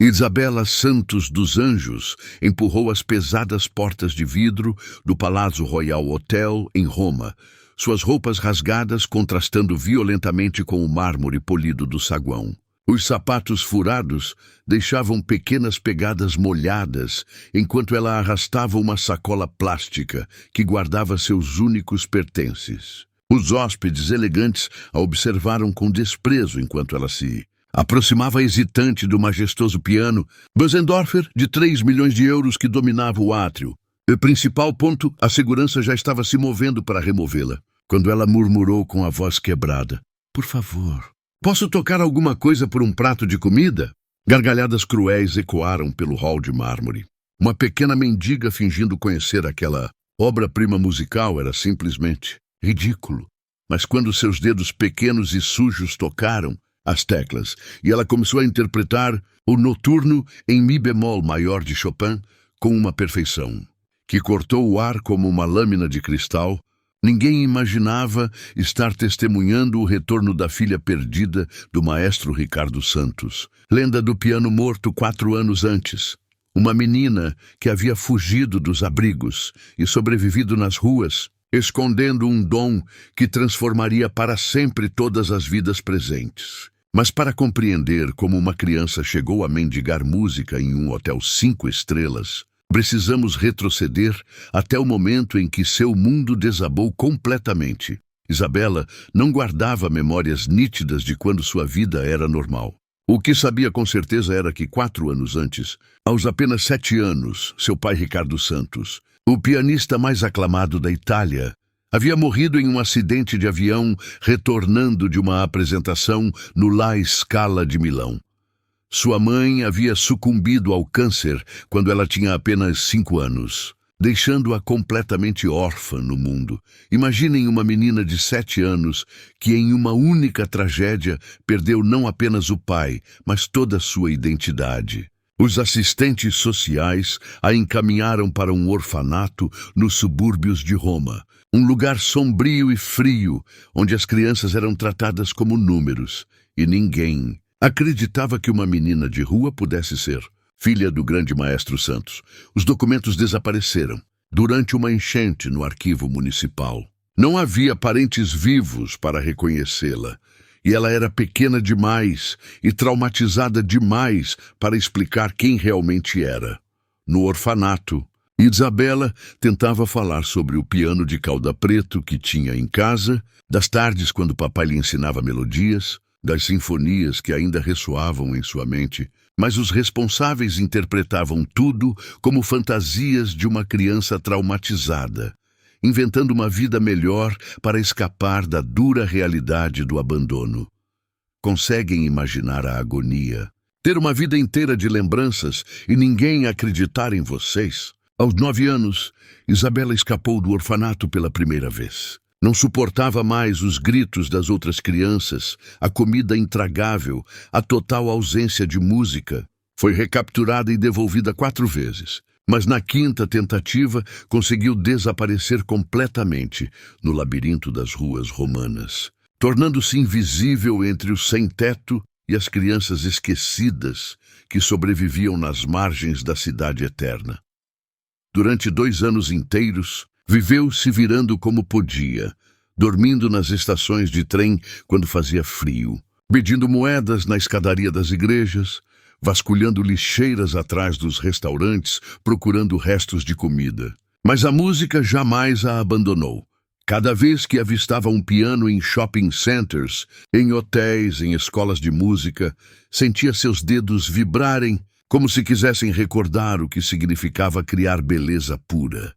Isabela Santos dos Anjos empurrou as pesadas portas de vidro do Palazzo Royal Hotel, em Roma, suas roupas rasgadas contrastando violentamente com o mármore polido do saguão. Os sapatos furados deixavam pequenas pegadas molhadas enquanto ela arrastava uma sacola plástica que guardava seus únicos pertences. Os hóspedes elegantes a observaram com desprezo enquanto ela se aproximava hesitante do majestoso piano Bösendorfer de 3 milhões de euros que dominava o átrio. O principal ponto, a segurança já estava se movendo para removê-la, quando ela murmurou com a voz quebrada: "Por favor, posso tocar alguma coisa por um prato de comida?" Gargalhadas cruéis ecoaram pelo hall de mármore. Uma pequena mendiga fingindo conhecer aquela obra-prima musical era simplesmente ridículo. Mas quando seus dedos pequenos e sujos tocaram as teclas e ela começou a interpretar o noturno em mi bemol maior de Chopin com uma perfeição que cortou o ar como uma lâmina de cristal, ninguém imaginava estar testemunhando o retorno da filha perdida do maestro Ricardo Santos, lenda do piano morto 4 anos antes. Uma menina que havia fugido dos abrigos e sobrevivido nas ruas, escondendo um dom que transformaria para sempre todas as vidas presentes. Mas para compreender como uma criança chegou a mendigar música em um hotel 5 estrelas, precisamos retroceder até o momento em que seu mundo desabou completamente. Isabela não guardava memórias nítidas de quando sua vida era normal. O que sabia com certeza era que 4 anos antes, aos apenas 7 anos, seu pai Ricardo Santos, o pianista mais aclamado da Itália, havia morrido em um acidente de avião retornando de uma apresentação no La Scala de Milão. Sua mãe havia sucumbido ao câncer quando ela tinha apenas 5 anos, deixando-a completamente órfã no mundo. Imaginem uma menina de 7 anos que em uma única tragédia perdeu não apenas o pai, mas toda a sua identidade. Os assistentes sociais a encaminharam para um orfanato nos subúrbios de Roma, um lugar sombrio e frio, onde as crianças eram tratadas como números, e ninguém acreditava que uma menina de rua pudesse ser filha do grande maestro Santos. Os documentos desapareceram durante uma enchente no arquivo municipal. Não havia parentes vivos para reconhecê-la, e ela era pequena demais e traumatizada demais para explicar quem realmente era. No orfanato, Isabela tentava falar sobre o piano de cauda preto que tinha em casa, das tardes quando papai lhe ensinava melodias, das sinfonias que ainda ressoavam em sua mente, mas os responsáveis interpretavam tudo como fantasias de uma criança traumatizada, inventando uma vida melhor para escapar da dura realidade do abandono. Conseguem imaginar a agonia? Ter uma vida inteira de lembranças e ninguém acreditar em vocês? Aos 9 anos, Isabela escapou do orfanato pela primeira vez. Não suportava mais os gritos das outras crianças, a comida intragável, a total ausência de música. Foi recapturada e devolvida 4 vezes. Mas na 5ª tentativa conseguiu desaparecer completamente no labirinto das ruas romanas, tornando-se invisível entre o sem-teto e as crianças esquecidas que sobreviviam nas margens da cidade eterna. Durante 2 anos inteiros, viveu se virando como podia, dormindo nas estações de trem quando fazia frio, pedindo moedas na escadaria das igrejas, vasculhando lixeiras atrás dos restaurantes, procurando restos de comida. Mas a música jamais a abandonou. Cada vez que avistava um piano em shopping centers, em hotéis, em escolas de música, sentia seus dedos vibrarem como se quisessem recordar o que significava criar beleza pura.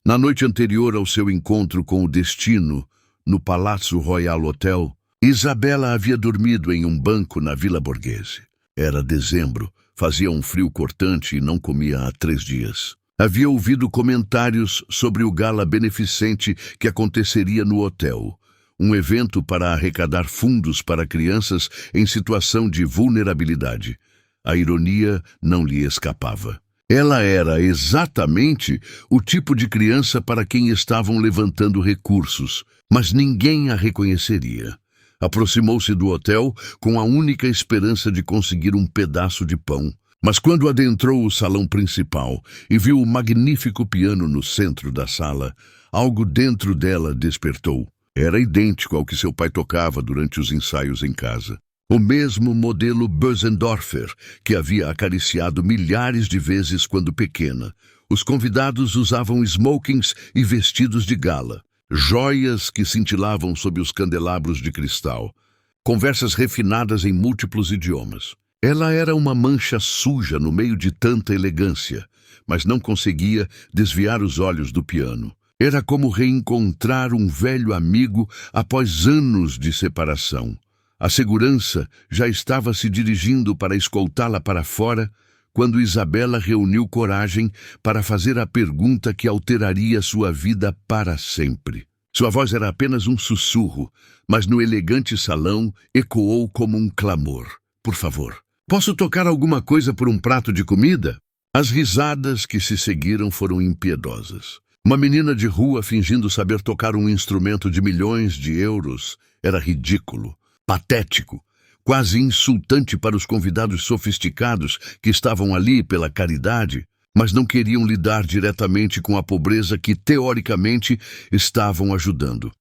Na noite anterior ao seu encontro com o destino, no Palazzo Royal Hotel, Isabela havia dormido em um banco na Villa Borghese. Era dezembro, fazia um frio cortante e não comia há 3 dias. Havia ouvido comentários sobre o gala beneficente que aconteceria no hotel, um evento para arrecadar fundos para crianças em situação de vulnerabilidade. A ironia não lhe escapava. Ela era exatamente o tipo de criança para quem estavam levantando recursos, mas ninguém a reconheceria. Aproximou-se do hotel com a única esperança de conseguir um pedaço de pão. Mas quando adentrou o salão principal e viu o magnífico piano no centro da sala, algo dentro dela despertou. Era idêntico ao que seu pai tocava durante os ensaios em casa. O mesmo modelo Bösendorfer, que havia acariciado milhares de vezes quando pequena. Os convidados usavam smokings e vestidos de gala, joias que cintilavam sob os candelabros de cristal, conversas refinadas em múltiplos idiomas. Ela era uma mancha suja no meio de tanta elegância, mas não conseguia desviar os olhos do piano. Era como reencontrar um velho amigo após anos de separação. A segurança já estava se dirigindo para escoltá-la para fora quando Isabela reuniu coragem para fazer a pergunta que alteraria sua vida para sempre. Sua voz era apenas um sussurro, mas no elegante salão ecoou como um clamor. Por favor, posso tocar alguma coisa por um prato de comida? As risadas que se seguiram foram impiedosas. Uma menina de rua fingindo saber tocar um instrumento de milhões de euros era ridículo, patético, quase insultante para os convidados sofisticados que estavam ali pela caridade, mas não queriam lidar diretamente com a pobreza que, teoricamente, estavam ajudando.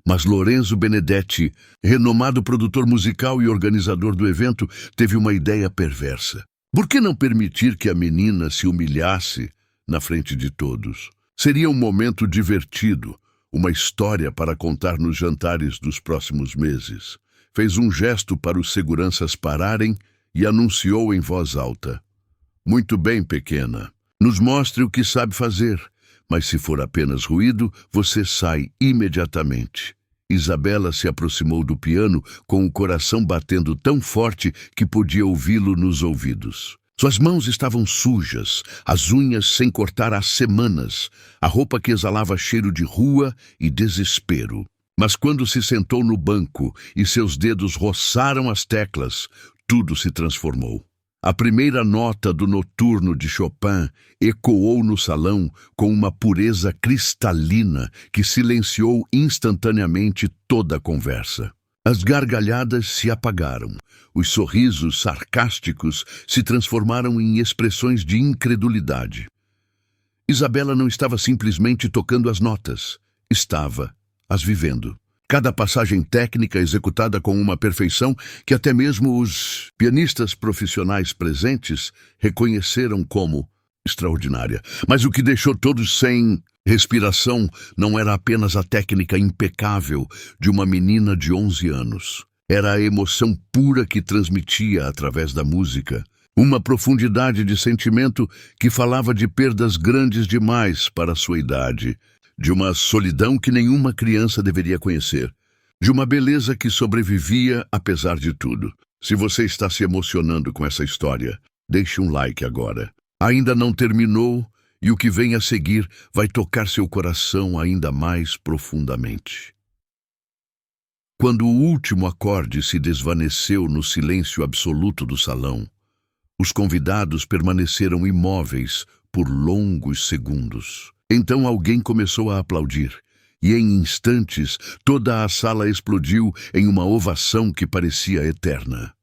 Mas Lorenzo Benedetti, renomado produtor musical e organizador do evento, teve uma ideia perversa. Por que não permitir que a menina se humilhasse na frente de todos? Seria um momento divertido, uma história para contar nos jantares dos próximos meses. Fez um gesto para os seguranças pararem e anunciou em voz alta: "Muito bem, pequena. Nos mostre o que sabe fazer, mas se for apenas ruído, você sai imediatamente." Isabela se aproximou do piano com o coração batendo tão forte que podia ouvi-lo nos ouvidos. Suas mãos estavam sujas, as unhas sem cortar há semanas, a roupa que exalava cheiro de rua e desespero. Mas quando se sentou no banco e seus dedos roçaram as teclas, tudo se transformou. A primeira nota do noturno de Chopin ecoou no salão com uma pureza cristalina que silenciou instantaneamente toda a conversa. As gargalhadas se apagaram. Os sorrisos sarcásticos se transformaram em expressões de incredulidade. Isabela não estava simplesmente tocando as notas. Estava as vivendo. Cada passagem técnica executada com uma perfeição que até mesmo os pianistas profissionais presentes reconheceram como extraordinária. Mas o que deixou todos sem respiração não era apenas a técnica impecável de uma menina de 11 anos. Era a emoção pura que transmitia através da música. Uma profundidade de sentimento que falava de perdas grandes demais para a sua idade, de uma solidão que nenhuma criança deveria conhecer, de uma beleza que sobrevivia apesar de tudo. Se você está se emocionando com essa história, deixe um like agora. Ainda não terminou e o que vem a seguir vai tocar seu coração ainda mais profundamente. Quando o último acorde se desvaneceu no silêncio absoluto do salão, os convidados permaneceram imóveis por longos segundos. Então alguém começou a aplaudir, e em instantes toda a sala explodiu em uma ovação que parecia eterna.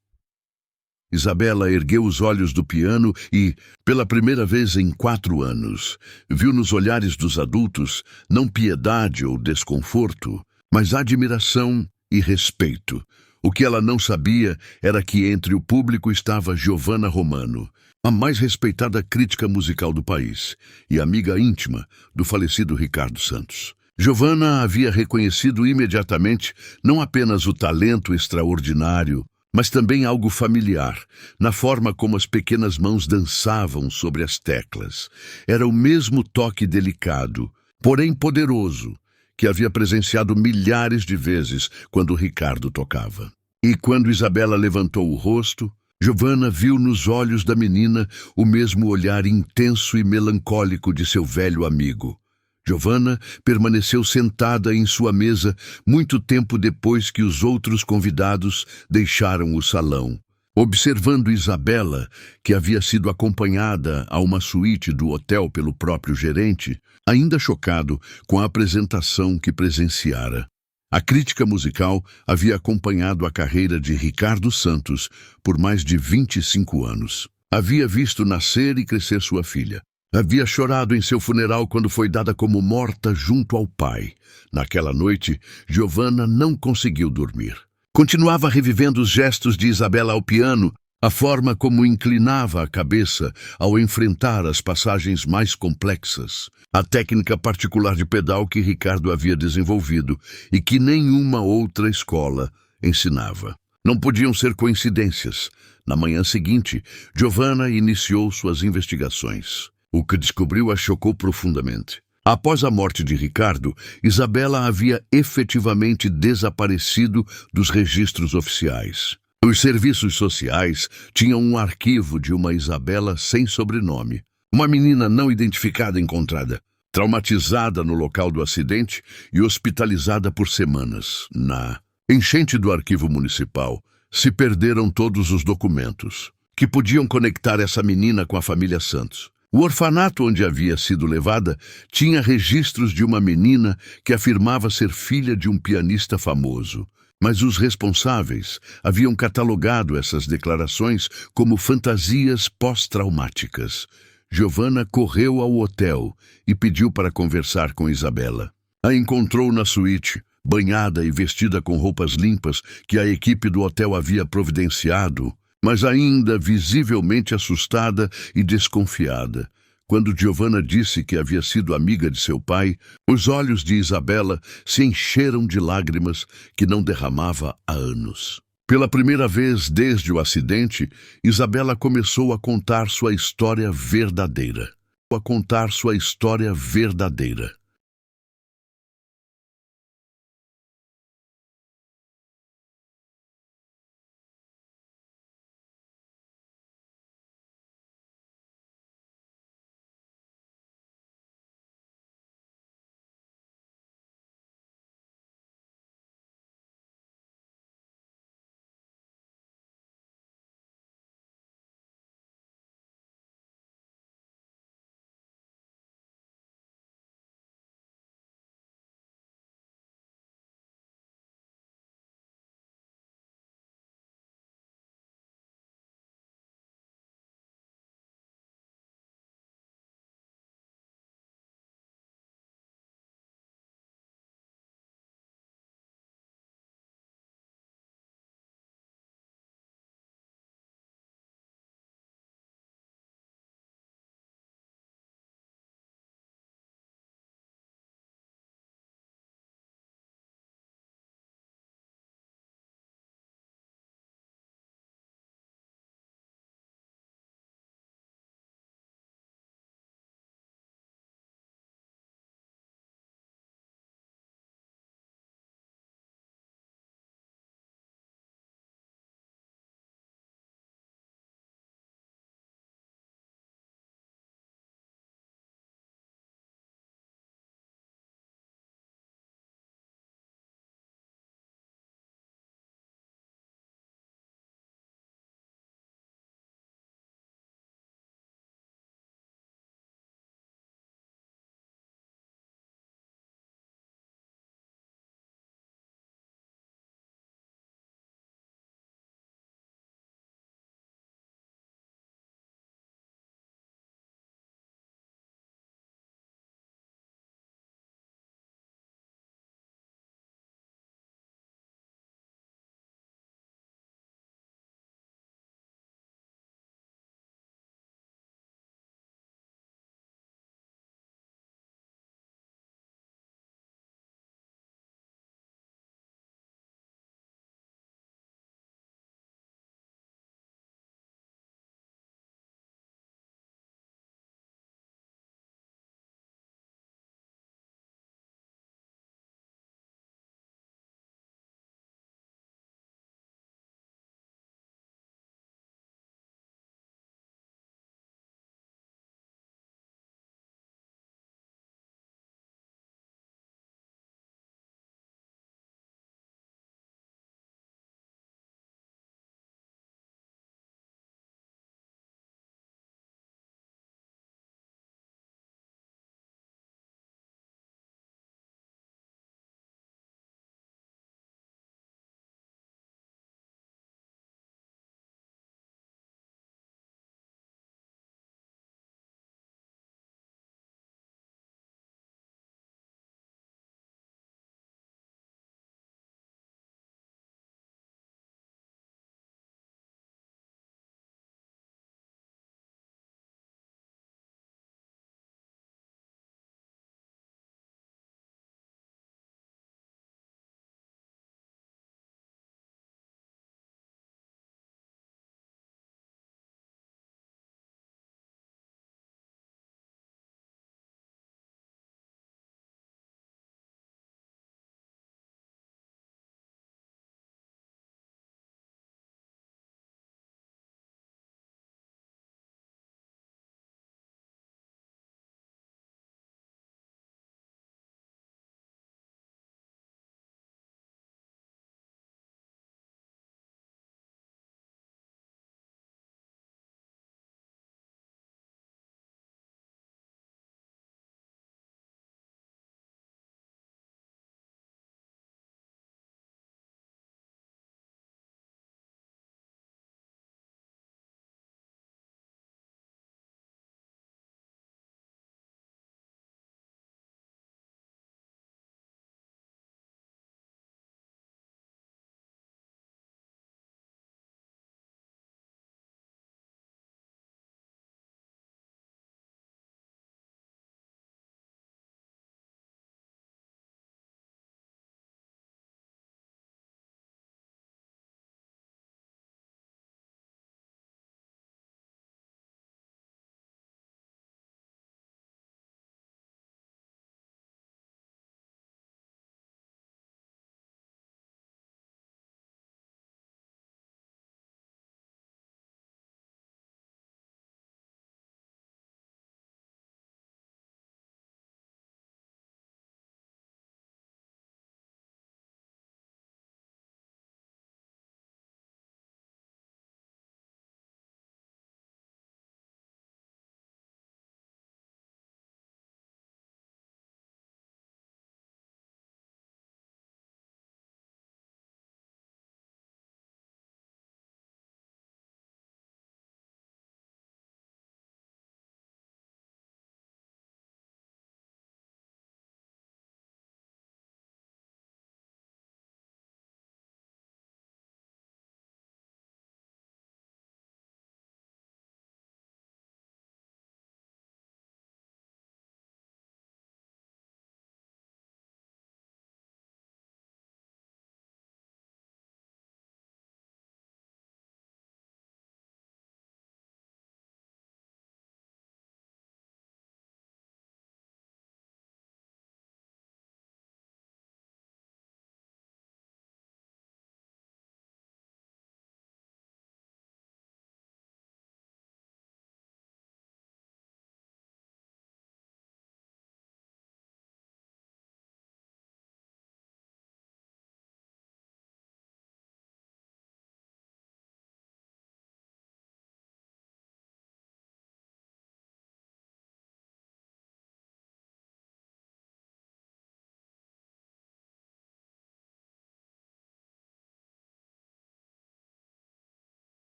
Isabela ergueu os olhos do piano e, pela primeira vez em 4 anos, viu nos olhares dos adultos não piedade ou desconforto, mas admiração e respeito. O que ela não sabia era que entre o público estava Giovanna Romano, a mais respeitada crítica musical do país e amiga íntima do falecido Ricardo Santos. Giovanna havia reconhecido imediatamente não apenas o talento extraordinário, mas também algo familiar, na forma como as pequenas mãos dançavam sobre as teclas. Era o mesmo toque delicado, porém poderoso, que havia presenciado milhares de vezes quando Ricardo tocava. E quando Isabela levantou o rosto, Giovanna viu nos olhos da menina o mesmo olhar intenso e melancólico de seu velho amigo. Giovanna permaneceu sentada em sua mesa muito tempo depois que os outros convidados deixaram o salão, observando Isabela, que havia sido acompanhada a uma suíte do hotel pelo próprio gerente, ainda chocado com a apresentação que presenciara. A crítica musical havia acompanhado a carreira de Ricardo Santos por mais de 25 anos. Havia visto nascer e crescer sua filha. Havia chorado em seu funeral quando foi dada como morta junto ao pai. Naquela noite, Giovanna não conseguiu dormir. Continuava revivendo os gestos de Isabela ao piano, a forma como inclinava a cabeça ao enfrentar as passagens mais complexas, a técnica particular de pedal que Ricardo havia desenvolvido e que nenhuma outra escola ensinava. Não podiam ser coincidências. Na manhã seguinte, Giovanna iniciou suas investigações. O que descobriu a chocou profundamente. Após a morte de Ricardo, Isabela havia efetivamente desaparecido dos registros oficiais. Os serviços sociais tinham um arquivo de uma Isabela sem sobrenome. Uma menina não identificada encontrada, traumatizada no local do acidente e hospitalizada por semanas. Na enchente do arquivo municipal, se perderam todos os documentos que podiam conectar essa menina com a família Santos. O orfanato onde havia sido levada tinha registros de uma menina que afirmava ser filha de um pianista famoso. Mas os responsáveis haviam catalogado essas declarações como fantasias pós-traumáticas. Giovanna correu ao hotel e pediu para conversar com Isabela. A encontrou na suíte, banhada e vestida com roupas limpas que a equipe do hotel havia providenciado, mas ainda visivelmente assustada e desconfiada. Quando Giovanna disse que havia sido amiga de seu pai, os olhos de Isabela se encheram de lágrimas que não derramava há anos. Pela primeira vez desde o acidente, Isabela começou a contar sua história verdadeira.